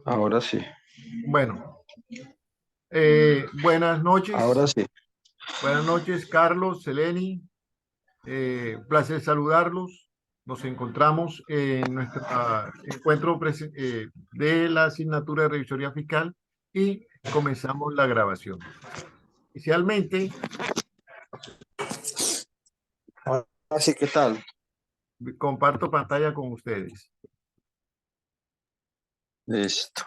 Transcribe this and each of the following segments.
Ahora sí, Bueno, buenas ahora noches. sí. Buenas noches, Carlos, Seleni. Placer saludarlos. Nos encontramos en nuestro encuentro de la asignatura de revisoría fiscal y comenzamos la grabación. Inicialmente, Ahora sí, ¿qué tal? comparto pantalla con ustedes. Listo.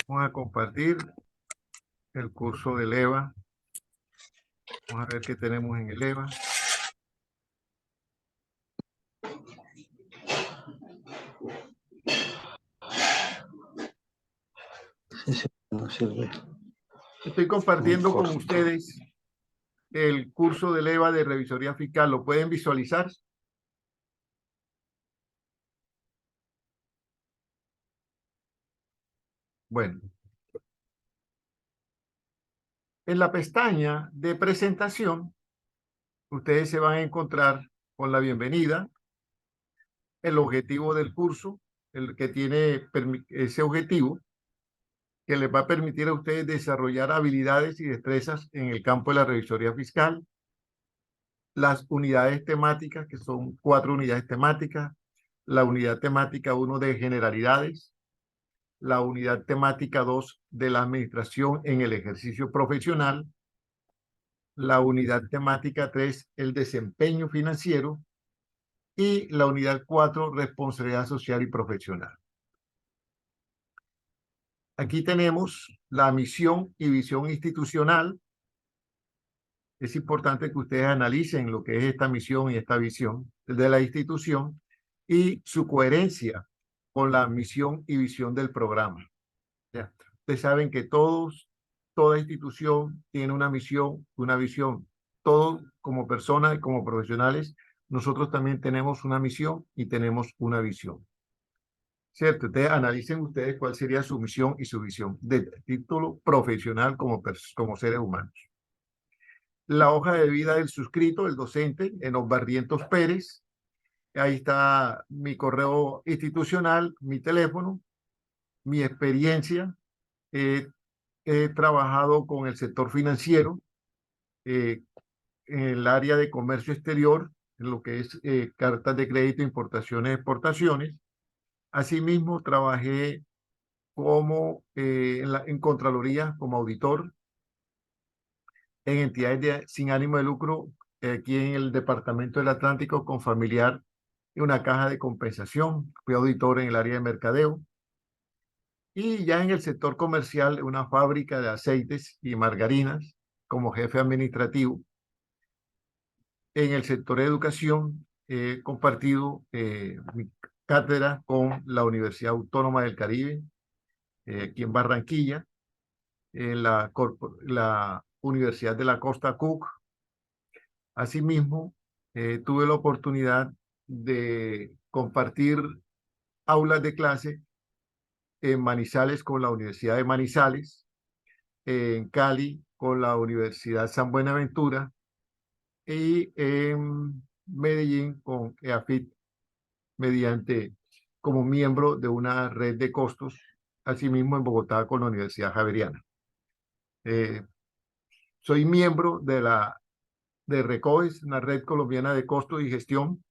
Vamos a compartir el curso del EVA. Vamos a ver qué tenemos en el EVA. Sí, sí, no sirve. Estoy Muy compartiendo con corto. ustedes el curso del EVA de revisoría fiscal. ¿Lo pueden visualizar? Bueno, en la pestaña de presentación, ustedes se van a encontrar con la bienvenida, el objetivo del curso, el que tiene ese objetivo que les va a permitir a ustedes desarrollar habilidades y destrezas en el campo de la revisoría fiscal, las unidades temáticas, que son 4 unidades temáticas, la unidad temática 1 de generalidades, la unidad temática 2 de la administración en el ejercicio profesional, la unidad temática 3, el desempeño financiero, y la unidad 4, responsabilidad social y profesional. Aquí tenemos la misión y visión institucional. Es importante que ustedes analicen lo que es esta misión y esta visión de la institución y su coherencia con la misión y visión del programa. ¿Ya? Ustedes saben que toda institución tiene una misión, una visión. Todos como personas y como profesionales, nosotros también tenemos una misión y tenemos una visión. ¿Cierto? Entonces analicen ustedes cuál sería su misión y su visión de título profesional como seres humanos. La hoja de vida del suscrito, el docente, Enos Barrientos Pérez. Ahí está mi correo institucional, mi teléfono, mi experiencia. He trabajado con el sector financiero, en el área de comercio exterior, en lo que es cartas de crédito, importaciones, exportaciones. Asimismo, trabajé en Contraloría como auditor, en entidades sin ánimo de lucro, aquí en el Departamento del Atlántico con familiar y una caja de compensación. Fui auditor en el área de mercadeo. Y ya en el sector comercial, una fábrica de aceites y margarinas como jefe administrativo. En el sector de educación, he compartido mi cátedra con la Universidad Autónoma del Caribe, aquí en Barranquilla, en la Universidad de la Costa Cook. Asimismo, tuve la oportunidad de compartir aulas de clase en Manizales con la Universidad de Manizales, en Cali con la Universidad San Buenaventura y en Medellín con EAFIT mediante como miembro de una red de costos, asimismo en Bogotá con la Universidad Javeriana. Eh, Soy miembro de RECOES, una red colombiana de costos y gestión,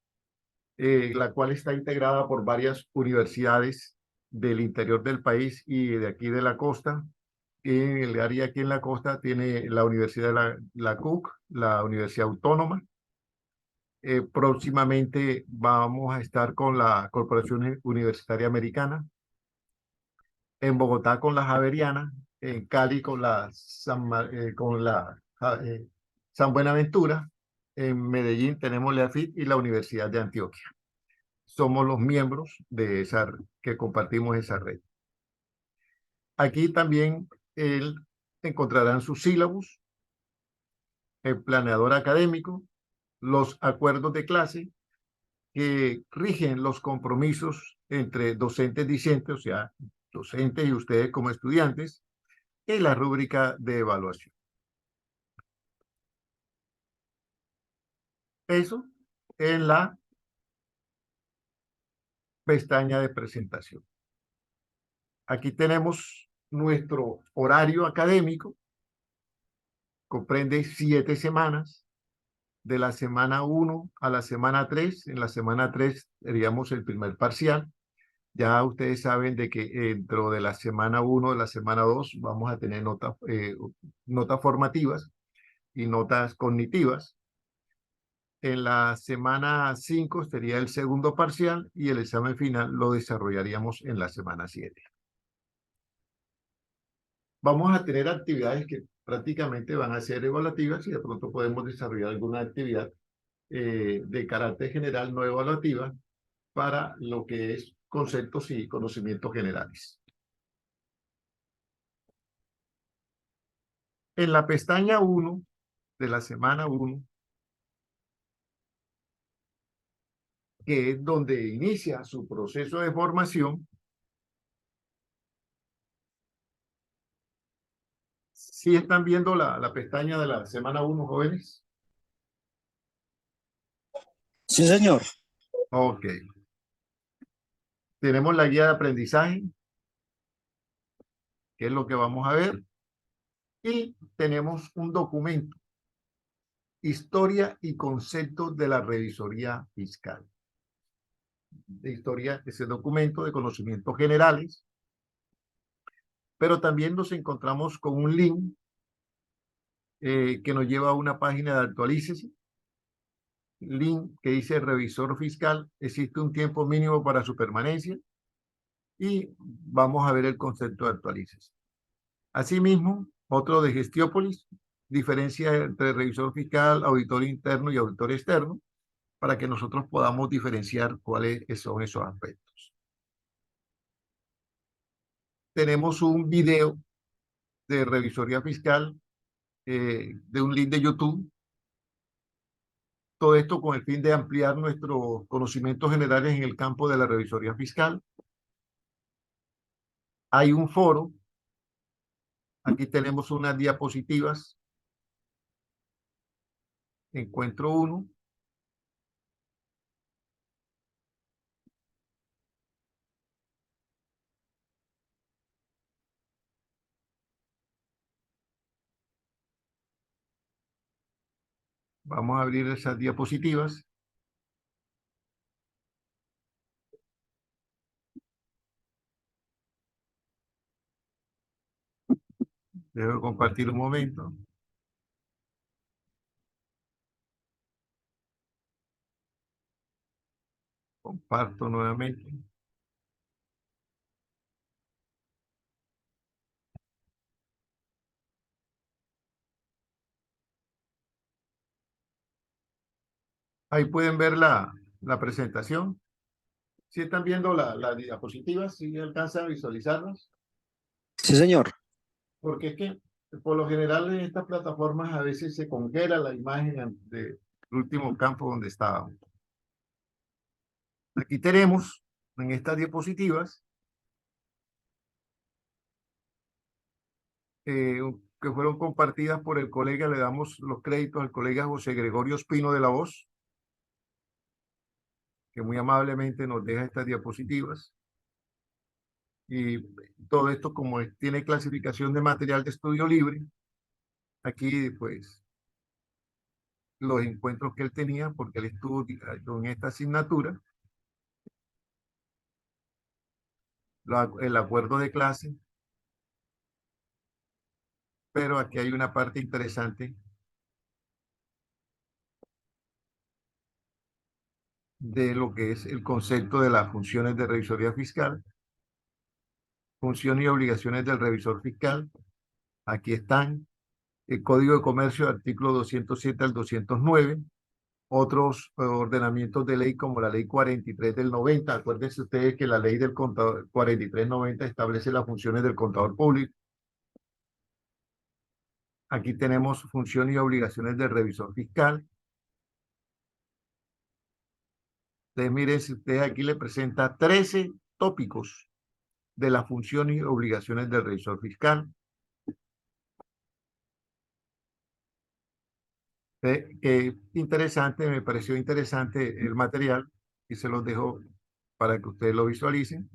la cual está integrada por varias universidades del interior del país y de aquí de la costa. En el área aquí en la costa tiene la Universidad de la CUC, la Universidad Autónoma. Próximamente vamos a estar con la Corporación Universitaria Americana, en Bogotá con la Javeriana, en Cali con la San Buenaventura, en Medellín tenemos la AFIT y la Universidad de Antioquia. Somos los miembros de que compartimos esa red. Aquí también encontrarán sus sílabus, el planeador académico, los acuerdos de clase que rigen los compromisos entre docentes discentes, o sea, docentes y ustedes como estudiantes, y la rúbrica de evaluación. Eso en la pestaña de presentación. Aquí tenemos nuestro horario académico, comprende 7 semanas, de la semana 1 a la semana 3. En la semana 3 teníamos el primer parcial. Ya ustedes saben de que dentro de la semana 1, de la semana 2, vamos a tener notas formativas y notas cognitivas. En la semana 5 sería el segundo parcial y el examen final lo desarrollaríamos en la semana 7. Vamos a tener actividades que prácticamente van a ser evaluativas y de pronto podemos desarrollar alguna actividad de carácter general no evaluativa para lo que es conceptos y conocimientos generales. En la pestaña 1 de la semana 1, que es donde inicia su proceso de formación, ¿sí están viendo la pestaña de la semana 1, jóvenes? Sí, señor. Ok. Tenemos la guía de aprendizaje, que es lo que vamos a ver, y tenemos un documento, Historia y conceptos de la revisoría fiscal. De historia, ese documento de conocimientos generales, pero también nos encontramos con un link que nos lleva a una página de Actualícese, link que dice revisor fiscal, existe un tiempo mínimo para su permanencia, y vamos a ver el concepto de Actualícese. Asimismo, otro de Gestiópolis, diferencia entre revisor fiscal, auditor interno y auditor externo, para que nosotros podamos diferenciar cuáles son esos aspectos. Tenemos un video de revisoría fiscal de un link de YouTube. Todo esto con el fin de ampliar nuestros conocimientos generales en el campo de la revisoría fiscal. Hay un foro. Aquí tenemos unas diapositivas. Encuentro uno. Vamos a abrir esas diapositivas. Debo compartir un momento. Comparto nuevamente. Ahí pueden ver la presentación. ¿Sí están viendo las diapositivas? ¿Sí alcanzan a visualizarlas? Sí, señor. Porque es que por lo general en estas plataformas a veces se congela la imagen del último campo donde estábamos. Aquí tenemos en estas diapositivas que fueron compartidas por el colega, le damos los créditos al colega José Gregorio Espino de la Voz, que muy amablemente nos deja estas diapositivas. Y todo esto, como tiene clasificación de material de estudio libre, aquí pues los encuentros que él tenía, porque él estuvo en esta asignatura, el acuerdo de clase, pero aquí hay una parte interesante de lo que es el concepto de las funciones de revisoría fiscal, funciones y obligaciones del revisor fiscal. Aquí están el Código de Comercio, artículo 207 al 209, otros ordenamientos de ley como la ley 43 del 90. Acuérdense ustedes que la ley del contador 43-90 establece las funciones del contador público. Aquí tenemos funciones y obligaciones del revisor fiscal. Entonces, miren, si usted aquí le presenta 13 tópicos de las funciones y obligaciones del revisor fiscal. Interesante, me pareció interesante el material y se los dejo para que ustedes lo visualicen.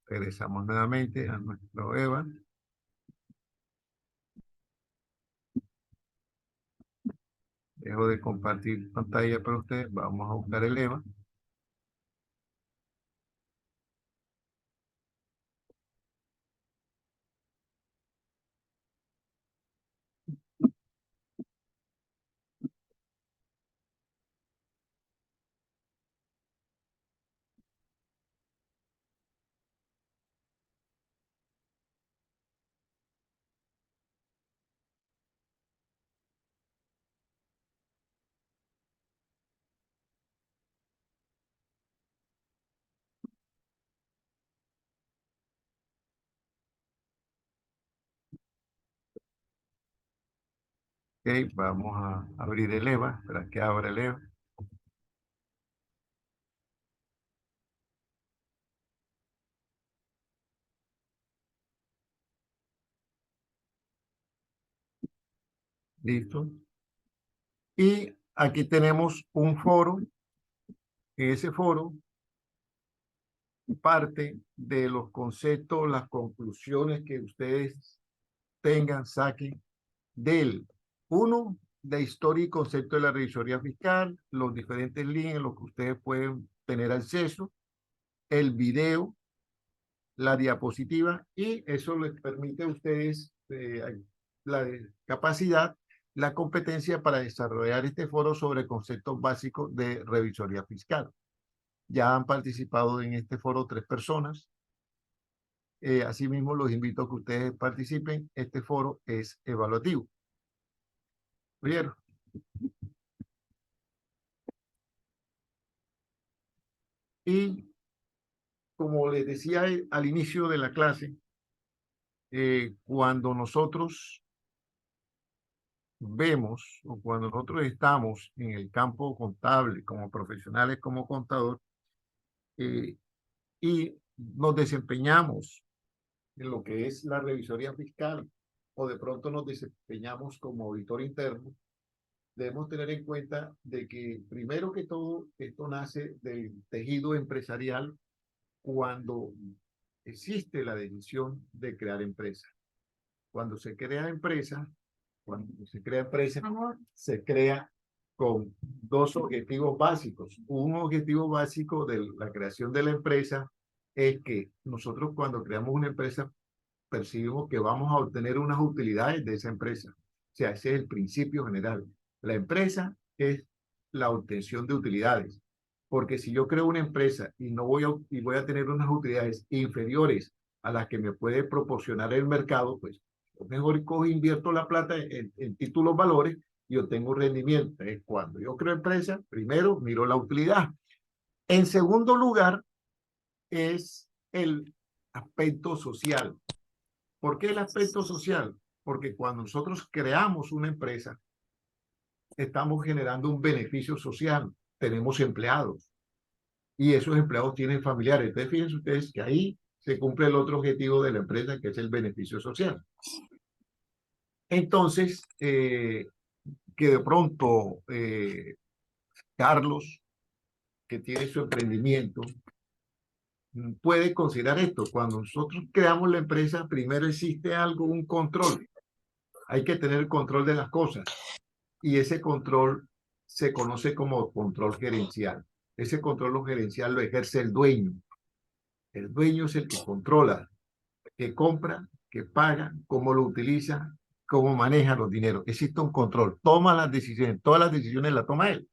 Regresamos nuevamente a nuestro EVA. Dejo de compartir pantalla para ustedes. Vamos a buscar el EVA. Ok, vamos a abrir el EVA. Espera que abra el EVA. Listo. Y aquí tenemos un foro. Ese foro parte de los conceptos, las conclusiones que ustedes tengan, saquen del uno, de historia y concepto de la revisoría fiscal, los diferentes links en los que ustedes pueden tener acceso, el video, la diapositiva, y eso les permite a ustedes la capacidad, la competencia para desarrollar este foro sobre conceptos básicos de revisoría fiscal. Ya han participado en este foro 3 personas. Asimismo, los invito a que ustedes participen. Este foro es evaluativo. ¿Oyeron? Y como les decía al inicio de la clase, cuando nosotros vemos o cuando nosotros estamos en el campo contable como profesionales, como contador, y nos desempeñamos en lo que es la revisoría fiscal o de pronto nos desempeñamos como auditor interno, debemos tener en cuenta de que primero que todo esto nace del tejido empresarial cuando existe la decisión de crear empresa. Cuando se crea empresa, se crea con dos objetivos básicos. Un objetivo básico de la creación de la empresa es que nosotros cuando creamos una empresa percibimos que vamos a obtener unas utilidades de esa empresa. O sea, ese es el principio general. La empresa es la obtención de utilidades. Porque si yo creo una empresa y no voy a tener unas utilidades inferiores a las que me puede proporcionar el mercado, pues mejor cojo, invierto la plata en títulos valores y obtengo rendimiento. Cuando yo creo empresa, primero miro la utilidad. En segundo lugar, es el aspecto social. ¿Por qué el aspecto social? Porque cuando nosotros creamos una empresa, estamos generando un beneficio social. Tenemos empleados y esos empleados tienen familiares. Entonces, fíjense ustedes que ahí se cumple el otro objetivo de la empresa, que es el beneficio social. Entonces, que de pronto Carlos, que tiene su emprendimiento, puede considerar esto. Cuando nosotros creamos la empresa, primero existe algo, un control. Hay que tener control de las cosas. Y ese control se conoce como control gerencial. Ese control gerencial lo ejerce el dueño. El dueño es el que controla, que compra, que paga, cómo lo utiliza, cómo maneja los dineros. Existe un control. Toma las decisiones. Todas las decisiones las toma él.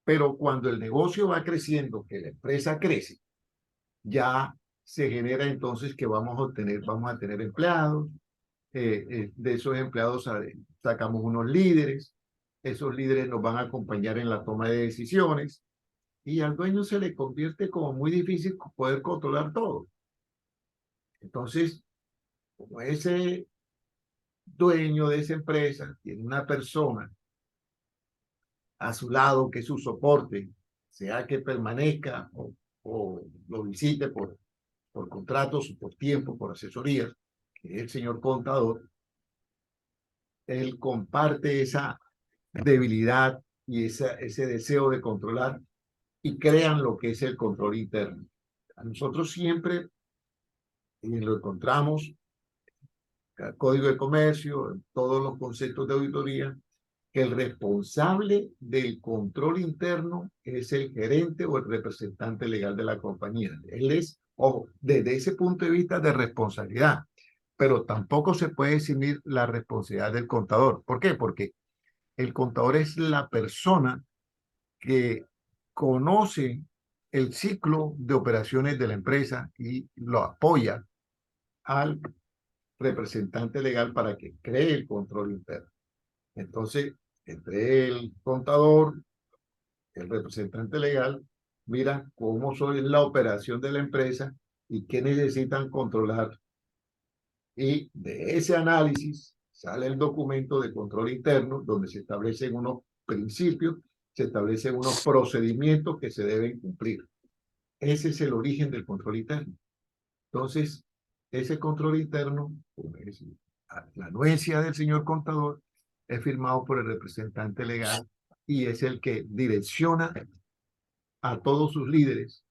Pero cuando el negocio va creciendo, que la empresa crece, ya se genera entonces que vamos a tener empleados. De esos empleados sacamos unos líderes. Esos líderes nos van a acompañar en la toma de decisiones y al dueño se le convierte como muy difícil poder controlar todo. Entonces, como ese dueño de esa empresa tiene una persona a su lado que es su soporte, sea que permanezca o lo visite por contratos, por tiempo, por asesorías, que es el señor contador, él comparte esa debilidad y ese deseo de controlar y crean lo que es el control interno. A nosotros siempre lo encontramos en el Código de Comercio, en todos los conceptos de auditoría, que el responsable del control interno es el gerente o el representante legal de la compañía. Él es, ojo, desde ese punto de vista de responsabilidad, pero tampoco se puede eximir la responsabilidad del contador. ¿Por qué? Porque el contador es la persona que conoce el ciclo de operaciones de la empresa y lo apoya al representante legal para que cree el control interno. Entonces, entre el contador, el representante legal, mira cómo es la operación de la empresa y qué necesitan controlar. Y de ese análisis sale el documento de control interno, donde se establecen unos principios, se establecen unos procedimientos que se deben cumplir. Ese es el origen del control interno. Entonces, ese control interno, la anuencia del señor contador, es firmado por el representante legal y es el que direcciona a todos sus líderes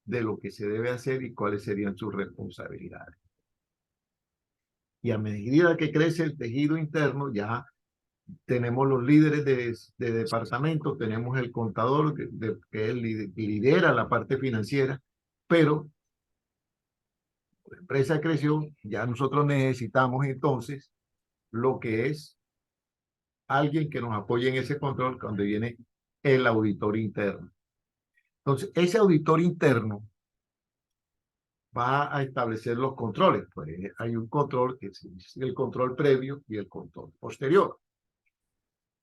de lo que se debe hacer y cuáles serían sus responsabilidades. Y a medida que crece el tejido interno, ya tenemos los líderes de departamento, tenemos el contador que él lidera la parte financiera, pero la empresa creció, ya nosotros necesitamos entonces lo que es alguien que nos apoye en ese control cuando viene el auditor interno. Entonces, ese auditor interno va a establecer los controles. Pues hay un control que es el control previo y el control posterior.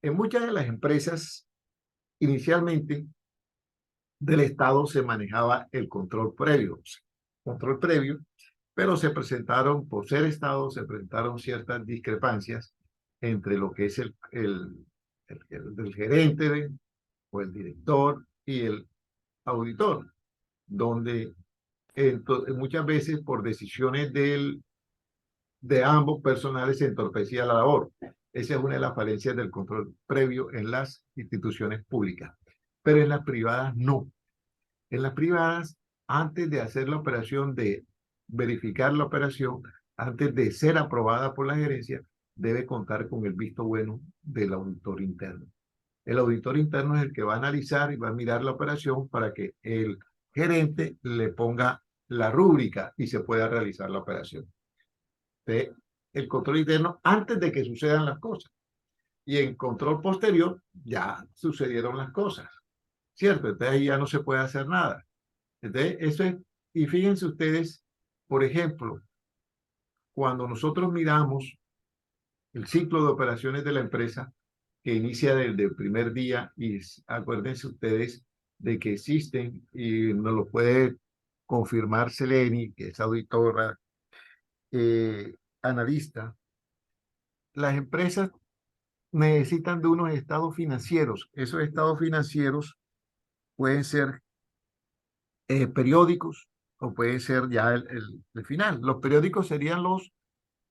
En muchas de las empresas, inicialmente, del Estado se manejaba el control previo. Control previo, pero se presentaron, por ser Estado, se presentaron ciertas discrepancias entre lo que es el gerente o el director y el auditor, donde muchas veces por decisiones de ambos personales se entorpecía la labor. Esa es una de las falencias del control previo en las instituciones públicas. Pero en las privadas no. En las privadas, antes de hacer la operación, de verificar la operación, antes de ser aprobada por la gerencia, debe contar con el visto bueno del auditor interno. El auditor interno es el que va a analizar y va a mirar la operación para que el gerente le ponga la rúbrica y se pueda realizar la operación. El control interno antes de que sucedan las cosas. Y en control posterior ya sucedieron las cosas, ¿cierto? Entonces ahí ya no se puede hacer nada. Entonces eso es, y fíjense ustedes, por ejemplo, cuando nosotros miramos el ciclo de operaciones de la empresa, que inicia desde el primer día, y acuérdense ustedes de que existen, y nos lo puede confirmar Seleni, que es auditora, analista, las empresas necesitan de unos estados financieros. Esos estados financieros pueden ser periódicos o pueden ser ya el final. Los periódicos serían los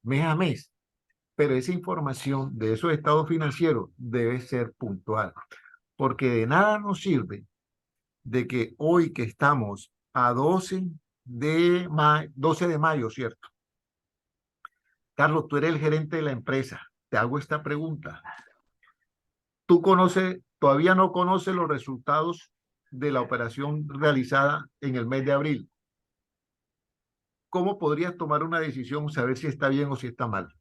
mes a mes, pero esa información de esos estados financieros debe ser puntual, porque de nada nos sirve de que hoy que estamos a 12 de mayo, ¿cierto? Carlos, tú eres el gerente de la empresa. Te hago esta pregunta. ¿Tú todavía no conoces los resultados de la operación realizada en el mes de abril? ¿Cómo podrías tomar una decisión, saber si está bien o si está mal?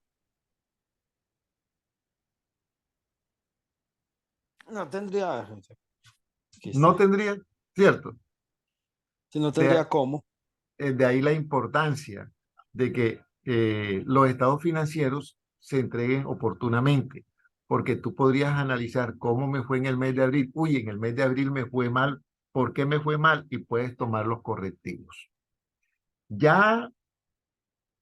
No tendría, No tendría, ¿cierto? si no De, tendría cómo. de ahí la importancia de que los estados financieros se entreguen oportunamente, porque tú podrías analizar cómo me fue en el mes de abril. Uy, en el mes de abril me fue mal, ¿por qué me fue mal? Y puedes tomar los correctivos. Ya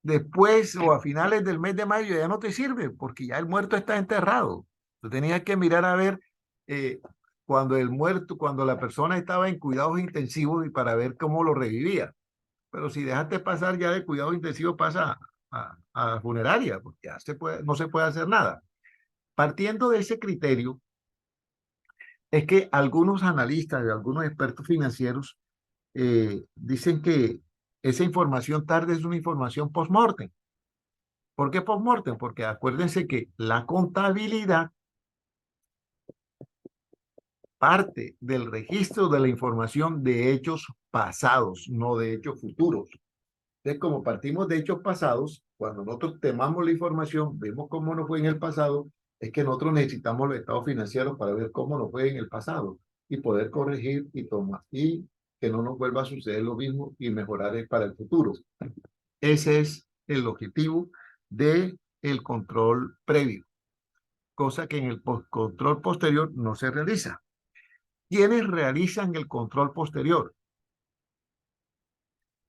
después o a finales del mes de mayo ya no te sirve, porque ya el muerto está enterrado. Tú tenías que mirar a ver cuando la persona estaba en cuidados intensivos y para ver cómo lo revivía. Pero si dejaste pasar ya de cuidados intensivos, pasa a funeraria, porque ya no se puede hacer nada. Partiendo de ese criterio, Es que algunos analistas y algunos expertos financieros dicen que esa información tarde es una información post-mortem. ¿Por qué post-mortem? Porque acuérdense que la contabilidad parte del registro de la información de hechos pasados, no de hechos futuros. Entonces, como partimos de hechos pasados, cuando nosotros tomamos la información, vemos cómo nos fue en el pasado, es que nosotros necesitamos los estados financieros para ver cómo nos fue en el pasado y poder corregir y tomar, y que no nos vuelva a suceder lo mismo y mejorar para el futuro. Ese es el objetivo del control previo, cosa que en el control posterior no se realiza. ¿Quiénes realizan el control posterior?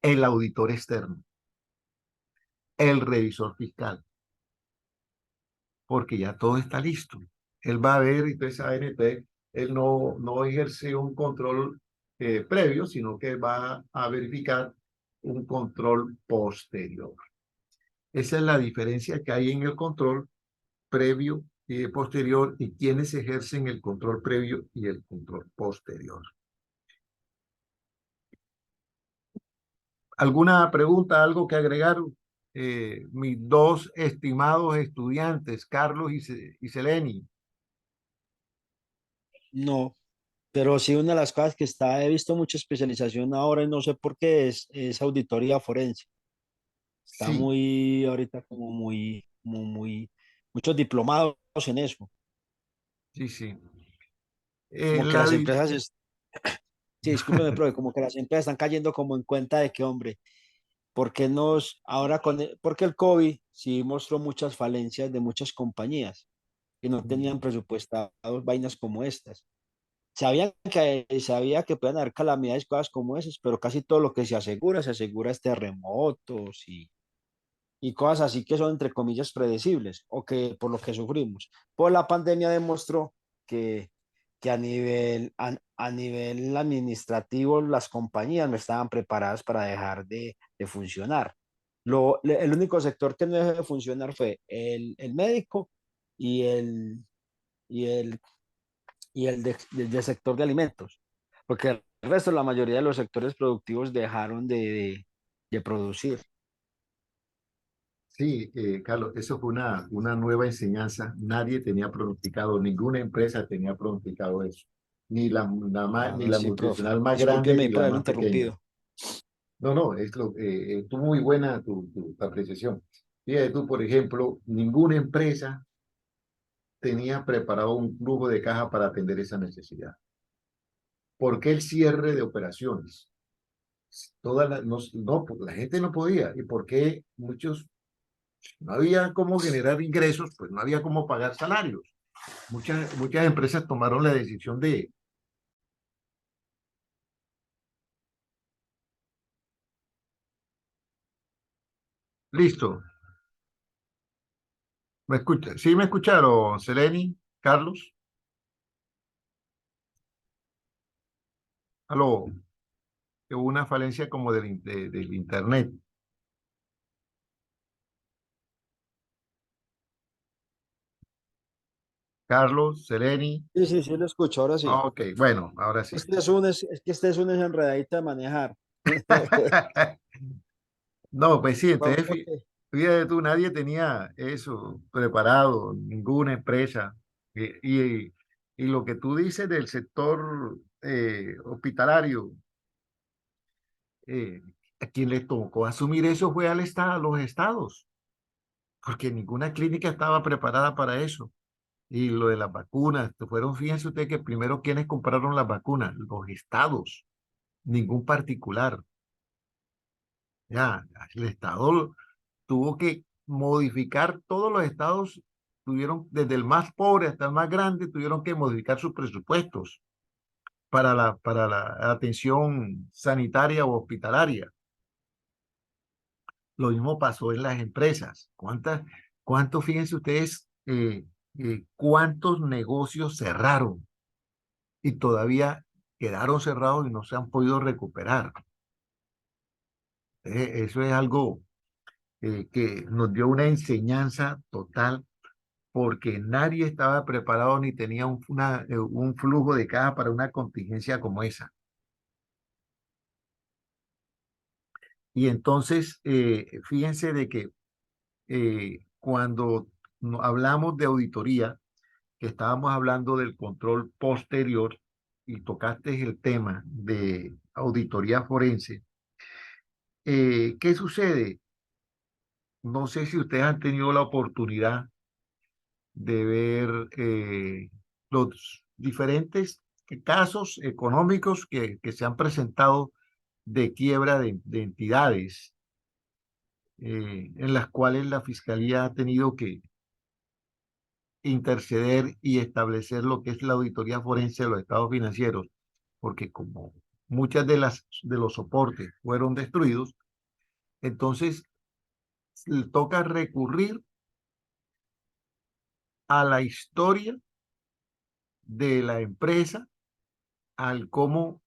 El auditor externo, el revisor fiscal, porque ya todo está listo. Él va a ver, entonces ANP, él no ejerce un control previo, sino que va a verificar un control posterior. Esa es la diferencia que hay en el control previo y posterior y quienes ejercen el control previo y el control posterior. ¿Alguna pregunta, algo que agregar? Mis dos estimados estudiantes, Carlos y Seleni. No, pero sí una de las cosas que he visto mucha especialización ahora y no sé por qué es auditoría forense. Está Sí, muy, ahorita muchos diplomados en eso. sí, sí. Como que La, las empresas, sí, discúlpeme, pero como que las empresas están cayendo como en cuenta de que, hombre, ahora porque el COVID sí mostró muchas falencias de muchas compañías que no tenían presupuestados vainas como estas. Sabía que pueden haber calamidades, cosas como esas, pero casi todo lo que se asegura es terremotos y cosas así que son entre comillas predecibles o que por lo que sufrimos. Pues la pandemia demostró que, que a nivel administrativo las compañías no estaban preparadas para dejar de funcionar. El único sector que no dejó de funcionar fue el médico y el, y el, del sector de alimentos, porque el resto, la mayoría de los sectores productivos dejaron de producir. sí, Carlos, eso fue una nueva enseñanza. Nadie tenía pronosticado, ninguna empresa tenía pronosticado eso. Ni Claro, la sí, profe. multinacional más grande Discúlpeme ni por la haberlo más pequeña. interrumpido. No, no, estuvo muy buena tu apreciación. Fíjate tú, por ejemplo, ninguna empresa tenía preparado un flujo de caja para atender esa necesidad. ¿Por qué el cierre de operaciones? Pues, la gente no podía. ¿Y por qué muchos no había cómo generar ingresos? Pues no había cómo pagar salarios. Muchas empresas tomaron la decisión de, listo, ¿me escucha? ¿Sí me escucharon, Seleni, Carlos? Aló, que hubo una falencia como del internet. Carlos, Seleni. Sí, sí, sí, lo escucho, ahora sí. Ok, bueno, ahora sí. Es que este es un enredadito de manejar. No, pues sí, entonces Ok. fíjate tú, nadie tenía eso preparado, ninguna empresa. Y lo que tú dices del sector hospitalario, eh, a quien le tocó asumir eso fue al estado, a los estados, porque ninguna clínica estaba preparada para eso. Y lo de las vacunas, fíjense ustedes que primero quienes compraron las vacunas, los estados, ningún particular. Ya, el estado tuvo que modificar, todos los estados tuvieron, desde el más pobre hasta el más grande, tuvieron que modificar sus presupuestos para la atención sanitaria o hospitalaria. Lo mismo pasó en las empresas. ¿Cuántos, fíjense ustedes, cuántos negocios cerraron y todavía quedaron cerrados y no se han podido recuperar? Eso es algo que nos dio una enseñanza total porque nadie estaba preparado ni tenía un flujo de caja para una contingencia como esa. Y entonces, fíjense de que cuando hablamos de auditoría, que estábamos hablando del control posterior y tocaste el tema de auditoría forense, ¿qué sucede? No sé si ustedes han tenido la oportunidad de ver los diferentes casos económicos que se han presentado de quiebra de entidades, en las cuales la Fiscalía ha tenido que interceder y establecer lo que es la auditoría forense de los estados financieros, porque como muchas de los soportes fueron destruidos, entonces toca recurrir a la historia de la empresa, al cómo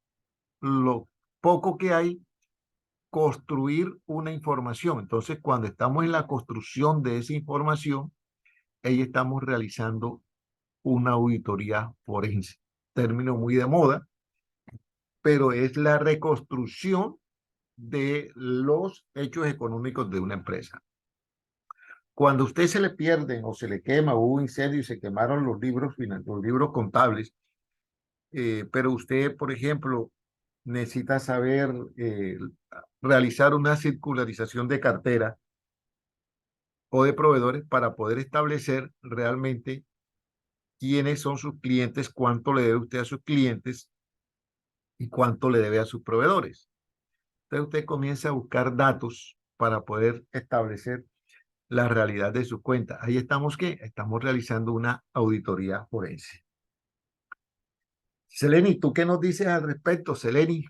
lo poco que hay, construir una información. Entonces, cuando estamos en la construcción de esa información, ahí estamos realizando una auditoría forense. Término muy de moda, pero es la reconstrucción de los hechos económicos de una empresa. Cuando a usted se le pierden o se le quema, hubo un incendio y se quemaron los libros contables, pero usted, por ejemplo, necesita saber realizar una circularización de cartera o de proveedores para poder establecer realmente quiénes son sus clientes, cuánto le debe usted a sus clientes y cuánto le debe a sus proveedores. Entonces usted comienza a buscar datos para poder establecer la realidad de su cuenta. Ahí estamos, ¿qué? Estamos realizando una auditoría forense. Seleni, ¿tú qué nos dices al respecto, Seleni?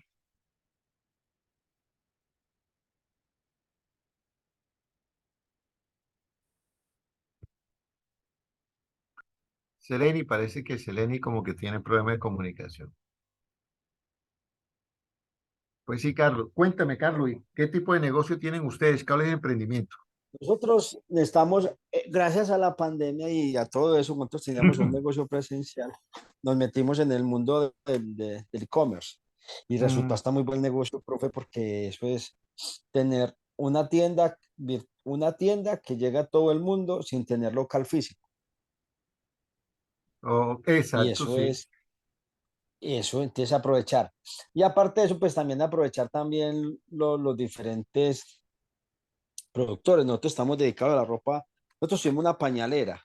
Seleni, parece que Seleni como que tiene problemas de comunicación. Pues sí, Carlos. Cuéntame, Carlos, ¿qué tipo de negocio tienen ustedes? ¿Cuál es el emprendimiento? Nosotros estamos, gracias a la pandemia y a todo eso, nosotros teníamos un negocio presencial, nos metimos en el mundo del e-commerce y resultó Mm, hasta muy buen negocio, profe, porque eso es tener una tienda, una tienda que llega a todo el mundo sin tener local físico. oh, Y exacto, sí. eso entonces aprovechar. Y aparte de eso, pues también aprovechar también los diferentes productores. Nosotros estamos dedicados a la ropa, nosotros somos una pañalera.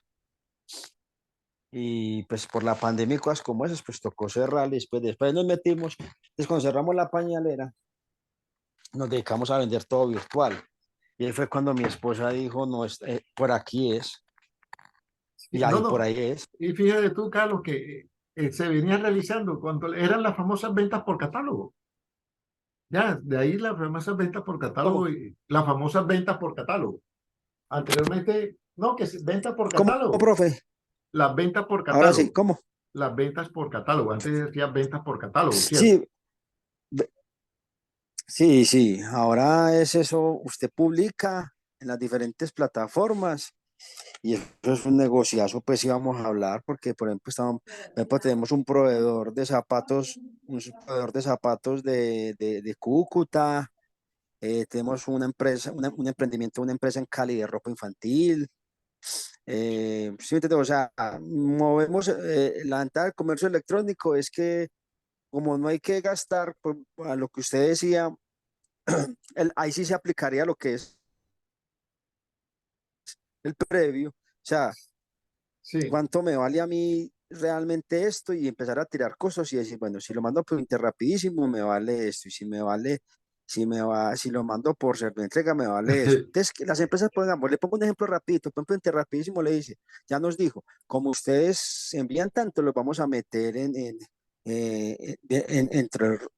Y pues por la pandemia y cosas como esas, pues tocó cerrar y después nos metimos, entonces cuando cerramos la pañalera, nos dedicamos a vender todo virtual. Y ahí fue cuando mi esposa dijo, no, por aquí es, Sí, y no, ahí por no. ahí es. Y fíjate tú, Carlos, que se venía realizando cuando eran las famosas ventas por catálogo. Ya, de ahí las famosas ventas por catálogo ¿Cómo? y las famosas ventas por catálogo. Anteriormente, no, ventas por ¿Cómo, catálogo. profe? Las ventas por Ahora sí, catálogo. ¿cómo? Las ventas por catálogo. Antes decía ventas por catálogo, ¿cierto? Sí, ve- sí, sí, ahora es eso, usted publica en las diferentes plataformas y eso es un negociazo, pues íbamos a hablar, porque por ejemplo, por ejemplo, tenemos un proveedor de zapatos, un proveedor de zapatos de Cúcuta, tenemos una empresa, un emprendimiento, una empresa en Cali de ropa infantil. Sí, me entiendo, o sea, movemos, la ventaja del comercio electrónico es que como no hay que gastar, a lo que usted decía, ahí sí se aplicaría lo que es el previo, o sea, Sí. cuánto me vale a mí realmente esto y empezar a tirar costos y decir, bueno, si lo mando por Inter rapidísimo me vale esto y si lo mando por entrega me vale eso. Entonces, que las empresas, pongamos, le pongo un ejemplo rapidito, por ejemplo, Inter rapidísimo le dice, ya nos dijo, como ustedes envían tanto, los vamos a meter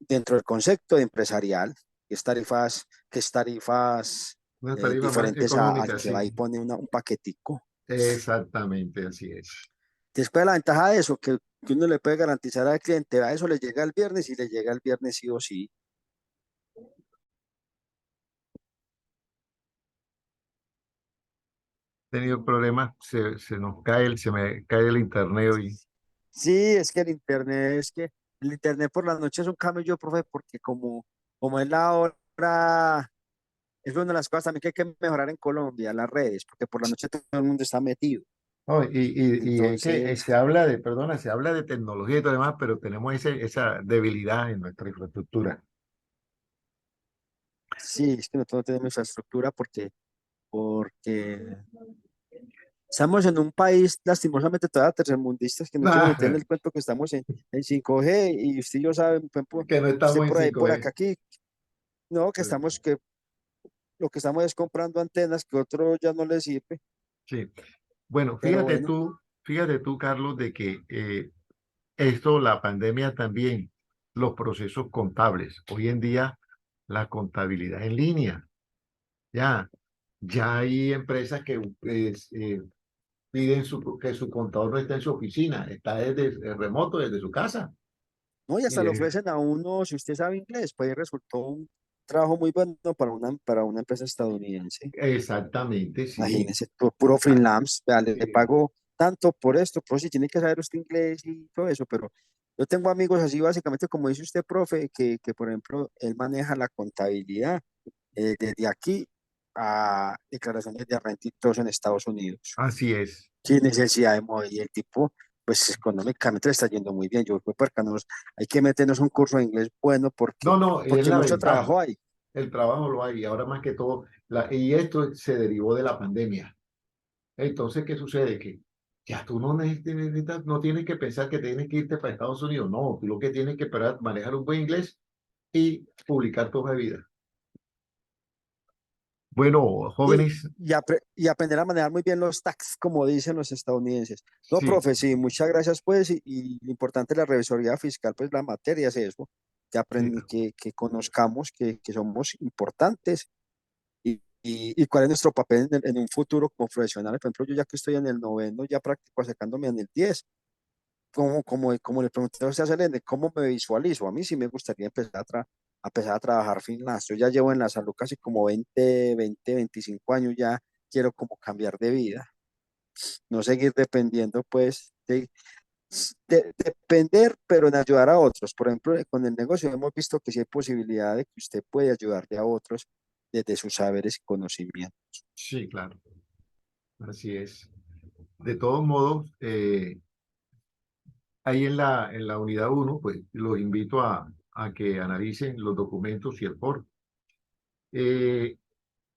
dentro del concepto de empresarial, que es tarifas Una tarifa más diferentes a económica, que va sí. y pone un paquetico. Exactamente, así es. Después la ventaja de eso, que uno le puede garantizar al cliente, a eso le llega el viernes y le llega el viernes sí o sí. tenido problemas, se nos cae, se me cae el internet y, Sí, es que el internet por la noche es un camello, profe, porque como es la hora, es una de las cosas también que hay que mejorar en Colombia, las redes, porque por la noche todo el mundo está metido. no, y es que Entonces, se habla de, perdona, se habla de tecnología y todo demás, pero tenemos esa debilidad en nuestra infraestructura. sí, es que nosotros no tenemos infraestructura porque estamos en un país lastimosamente todavía tercermundistas que no quieren meter en Ah, el cuento que estamos en 5G y usted y yo saben, por ejemplo, que no usted estamos en por ahí, por 5G. acá, aquí, no, que estamos, que lo que estamos es comprando antenas que otro ya no le sirve, Sí. Bueno, pero bueno, fíjate tú, Carlos, de que esto, la pandemia también, los procesos contables. Hoy en día, la contabilidad en línea, ya, ya hay empresas que piden que su contador no esté en su oficina, está desde remoto, desde su casa. no, y hasta le Eh, ofrecen a uno, si usted sabe inglés, pues ahí resultó un trabajo muy bueno para una empresa estadounidense. exactamente, sí. Imagínese, puro Ah, freelance, vea, le sí, pago tanto por esto, pues si tiene que saber usted inglés y todo eso, pero yo tengo amigos así básicamente, como dice usted, profe, que por ejemplo, él maneja la contabilidad desde aquí a declaraciones de renta y todo eso en Estados Unidos, así es. sin necesidad de mover, y el tipo, pues económicamente le está yendo muy bien, yo, pues, hay que meternos un curso de inglés bueno No, no, es porque la mucho ventaja. trabajo hay. El trabajo lo hay, y ahora más que todo, y esto se derivó de la pandemia. Entonces, ¿qué sucede? Que ya tú no no tienes que pensar que tienes que irte para Estados Unidos. No, tú lo que tienes que esperar, manejar un buen inglés y publicar tu hoja de vida. Bueno, Y, jóvenes, y aprender a manejar muy bien los tax, como dicen los estadounidenses. No, sí, profe, sí, muchas gracias, pues, y lo importante de la revisoría fiscal, pues la materia es eso, sí, que conozcamos que somos importantes y cuál es nuestro papel en un futuro como profesionales. Por ejemplo, yo ya que estoy en el noveno, ya práctico acercándome en el 10, como le pregunté a usted a Selene, ¿cómo me visualizo? A mí sí me gustaría a empezar a trabajar freelance. Yo ya llevo en la salud casi como 25 años, ya quiero como cambiar de vida, no seguir dependiendo pues de depender, pero en ayudar a otros. Por ejemplo, con el negocio hemos visto que sí hay posibilidad de que usted puede ayudarle a otros desde sus saberes y conocimientos. sí, claro, así es. De todos modos, ahí en la unidad uno, pues los invito a que analicen los documentos y el foro. Eh,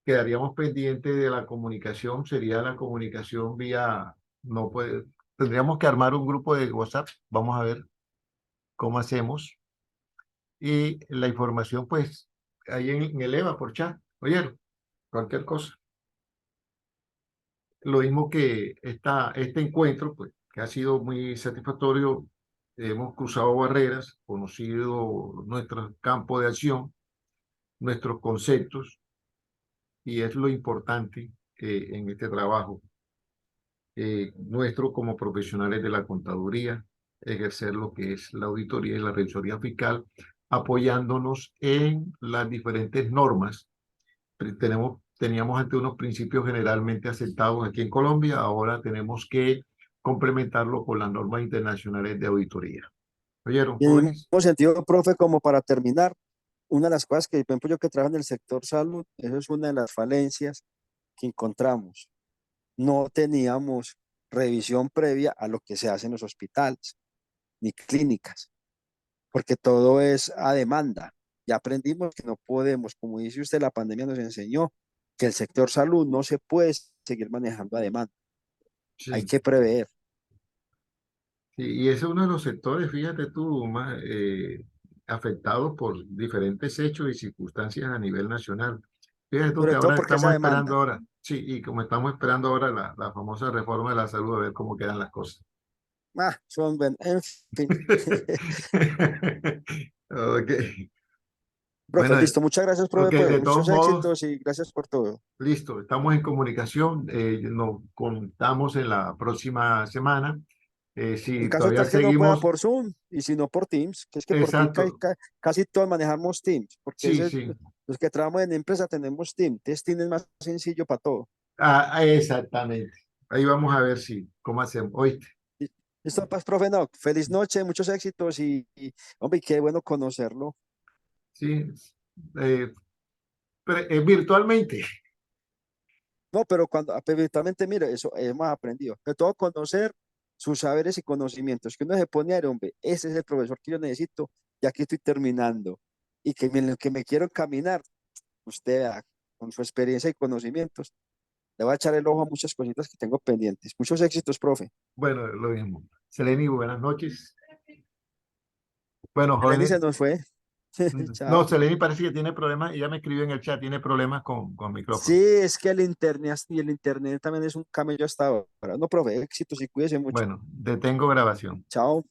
Quedaríamos pendientes de la comunicación, sería la comunicación vía, no puede, tendríamos que armar un grupo de WhatsApp, vamos a ver cómo hacemos. Y la información, pues, ahí en el EVA por chat, oyeron, cualquier cosa. Lo mismo que este encuentro, pues, que ha sido muy satisfactorio, hemos cruzado barreras, conocido nuestro campo de acción, nuestros conceptos, y es lo importante en este trabajo nuestro como profesionales de la contaduría, ejercer lo que es la auditoría y la revisoría fiscal, apoyándonos en las diferentes normas. Teníamos ante unos principios generalmente aceptados aquí en Colombia, ahora tenemos que complementarlo con las normas internacionales de auditoría. ¿Oyeron, Y en el jóvenes? mismo sentido, profe, como para terminar, una de las cosas que, por ejemplo, yo que trabajo en el sector salud, eso es una de las falencias que encontramos. No teníamos revisión previa a lo que se hace en los hospitales ni clínicas, porque todo es a demanda. Ya aprendimos que no podemos, como dice usted, la pandemia nos enseñó que el sector salud no se puede seguir manejando a demanda. Hay Sí. que prever. Sí, y ese es uno de los sectores, fíjate tú, más afectados por diferentes hechos y circunstancias a nivel nacional. Fíjate tú que Sobre todo ahora porque esa estamos esperando demanda. ahora, sí, y como estamos esperando ahora la famosa reforma de la salud, a ver cómo quedan las cosas. En fin. Ok, Profe, bueno, listo. Muchas gracias, ok, profe, pues de todos muchos modos, éxitos y gracias por todo. listo, estamos en comunicación, nos contamos en la próxima semana. En Si caso todavía tal que no pueda seguimos, por Zoom y si no por Teams, que es que por Teams exacto, casi todos manejamos Teams, porque sí, sí. los que trabajamos en empresa tenemos Teams. Entonces Teams es más sencillo para todo. Exactamente. Ahí vamos a ver si, cómo hacemos. Oíste. Listo, pues, profe, no, feliz noche, muchos éxitos hombre, qué bueno conocerlo. Sí. Eh, virtualmente. No, pero cuando eventualmente, mire, eso hemos aprendido. De todo conocer sus saberes y conocimientos, que uno se pone a ver, hombre, ese es el profesor que yo necesito, ya que estoy terminando. Y que en el que me quiero encaminar, usted vea, con su experiencia y conocimientos, le va a echar el ojo a muchas cositas que tengo pendientes. Muchos éxitos, profe. Bueno, lo mismo. Seleni, buenas noches. Bueno, Eleni jóvenes. se nos fue. No, Chao. Seleni parece que tiene problemas. Ella me escribió en el chat, tiene problemas con Sí, micrófono. es que el internet también es un camello hasta ahora. No, profe, éxitos y cuídese mucho. Bueno, detengo grabación. Chao.